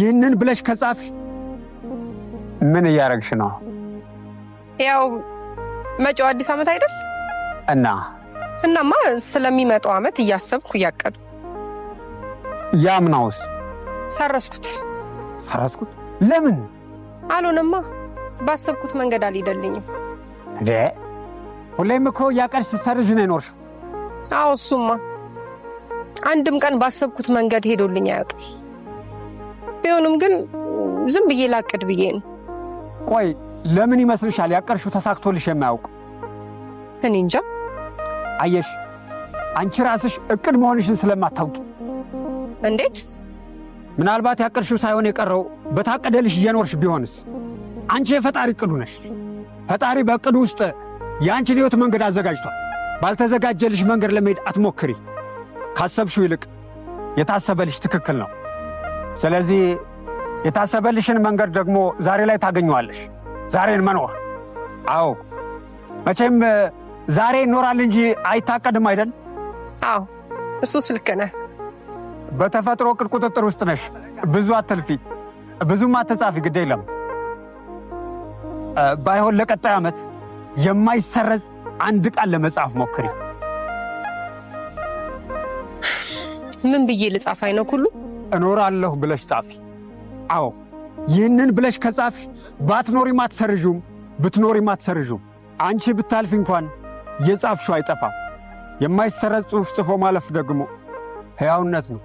ይህንን ብለሽ ከጻፍሽ ምን እያረግሽ ነው? ያው መጪው አዲስ ዓመት አይደል? እናማ ስለሚመጣው ዓመት እያሰብኩ እያቀዱ። ያምናውስ ሰረስኩት። ለምን? አልሆነማ። ባሰብኩት መንገድ አልሄደልኝም። ሁሌም እኮ ያቀድሽ ስትሰርዥ ነው የኖርሽው። አዎ እሱማ አንድም ቀን ባሰብኩት መንገድ ሄዶልኝ አያውቅም። ቢሆንም ግን ዝም ብዬ ላቅድ ብዬ ነው። ቆይ ለምን ይመስልሻል ያቀድሽው ተሳክቶልሽ የማያውቅ? እኔ እንጃ። አየሽ፣ አንቺ ራስሽ እቅድ መሆንሽን ስለማታውቂ። እንዴት? ምናልባት ያቀድሽው ሳይሆን የቀረው በታቀደልሽ እየኖርሽ ቢሆንስ? አንቺ የፈጣሪ እቅዱ ነሽ። ፈጣሪ በእቅዱ ውስጥ የአንቺን ሕይወት መንገድ አዘጋጅቷል። ባልተዘጋጀልሽ መንገድ ለመሄድ አትሞክሪ። ካሰብሽው ይልቅ የታሰበልሽ ትክክል ነው። ስለዚህ የታሰበልሽን መንገድ ደግሞ ዛሬ ላይ ታገኘዋለሽ። ዛሬን መኖር። አዎ መቼም ዛሬ ይኖራል እንጂ አይታቀድም አይደል? አዎ እሱስ ልክ ነህ። በተፈጥሮ ዕቅድ ቁጥጥር ውስጥ ነሽ። ብዙ አትልፊ፣ ብዙም አትጻፊ። ግድ የለም ባይሆን ለቀጣይ ዓመት የማይሰረዝ አንድ ቃል ለመጻፍ ሞክሪ። ምን ብዬ ልጻፍ? አይነው ሁሉ እኖራለሁ ብለሽ ጻፊ። አዎ ይህንን ብለሽ ከጻፊ ባትኖሪም አትሰርዡም፣ ብትኖሪም አትሰርዡም። አንቺ ብታልፊ እንኳን የጻፍሽው አይጠፋም። የማይሰረዝ ጽሑፍ ጽፎ ማለፍ ደግሞ ሕያውነት ነው።